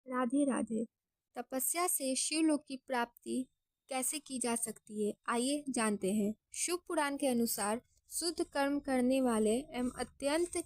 राधे राधे। तपस्या से शिवलोक की प्राप्ति कैसे की जा सकती है, आइए जानते हैं। शिव पुराण के अनुसार शुद्ध कर्म करने वाले एवं अत्यंत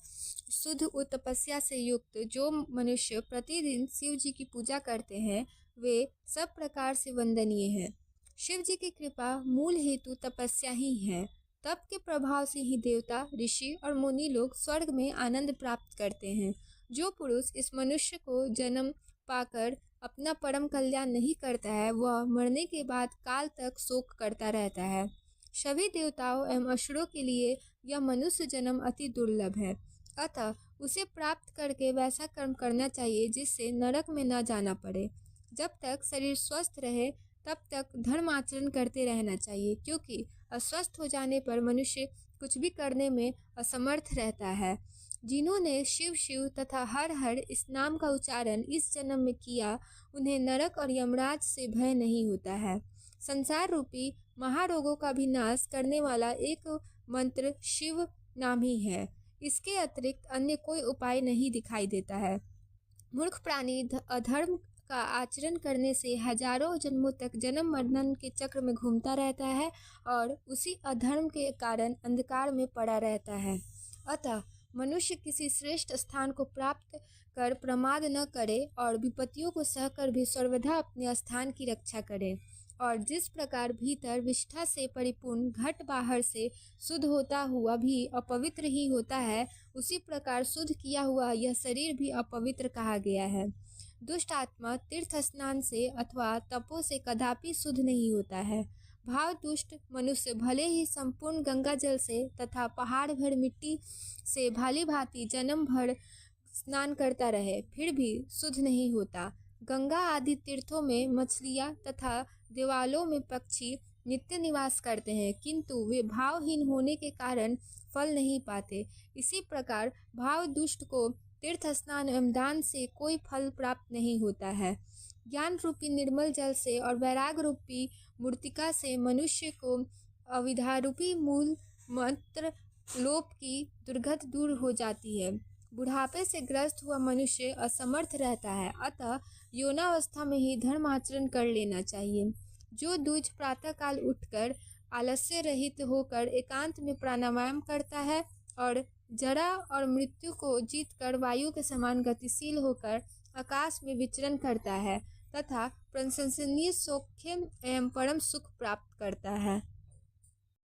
शुद्ध व तपस्या से युक्त जो मनुष्य प्रतिदिन शिव जी की पूजा करते हैं वे सब प्रकार से वंदनीय हैं। शिव जी की कृपा मूल हेतु तपस्या ही है। तप के प्रभाव से ही देवता, ऋषि और मुनि लोग स्वर्ग में आनंद प्राप्त करते हैं। जो पुरुष इस मनुष्य को जन्म पाकर अपना परम कल्याण नहीं करता है वह मरने के बाद काल तक शोक करता रहता है। सभी देवताओं एवं असुरों के लिए यह मनुष्य जन्म अति दुर्लभ है, अतः उसे प्राप्त करके वैसा कर्म करना चाहिए जिससे नरक में न जाना पड़े। जब तक शरीर स्वस्थ रहे तब तक धर्म आचरण करते रहना चाहिए, क्योंकि अस्वस्थ हो जाने पर मनुष्य कुछ भी करने में असमर्थ रहता है। जिन्होंने शिव शिव तथा हर हर इस नाम का उच्चारण इस जन्म में किया उन्हें नरक और यमराज से भय नहीं होता है। संसार रूपी महारोगों का भी नाश करने वाला एक मंत्र शिव नाम ही है। इसके अतिरिक्त अन्य कोई उपाय नहीं दिखाई देता है। मूर्ख प्राणी अधर्म का आचरण करने से हजारों जन्मों तक जन्म मरण के चक्र में घूमता रहता है और उसी अधर्म के कारण अंधकार में पड़ा रहता है। अतः मनुष्य किसी श्रेष्ठ स्थान को प्राप्त कर प्रमाद न करे और विपत्तियों को सहकर भी सर्वदा अपने स्थान की रक्षा करे। और जिस प्रकार भीतर विष्ठा से परिपूर्ण घट बाहर से शुद्ध होता हुआ भी अपवित्र ही होता है, उसी प्रकार शुद्ध किया हुआ यह शरीर भी अपवित्र कहा गया है। दुष्ट आत्मा तीर्थ स्नान से अथवा तपो से कदापि शुद्ध नहीं होता है। भाव दुष्ट मनुष्य भले ही संपूर्ण गंगा जल से तथा पहाड़ भर मिट्टी से भाली भांति जन्म भर स्नान करता रहे फिर भी शुद्ध नहीं होता। गंगा आदि तीर्थों में मछलियाँ तथा देवालों में पक्षी नित्य निवास करते हैं, किंतु वे भावहीन होने के कारण फल नहीं पाते। इसी प्रकार भाव दुष्ट को तीर्थ स्नान एवं दान से कोई फल प्राप्त नहीं होता है। ज्ञान रूपी निर्मल जल से और वैराग रूपी मूर्तिका से मनुष्य को अविद्यारूपी मूल मंत्र लोप की दुर्गति दूर हो जाती है। बुढ़ापे से ग्रस्त हुआ मनुष्य असमर्थ रहता है, अतः यौनावस्था में ही धर्म आचरण कर लेना चाहिए। जो द्विज प्रातः काल उठकर आलस्य रहित होकर एकांत में प्राणायाम करता है और जरा और मृत्यु को जीतकर वायु के समान गतिशील होकर आकाश में विचरण करता है तथा प्रशंसनीय सौख्य एवं परम सुख प्राप्त करता है।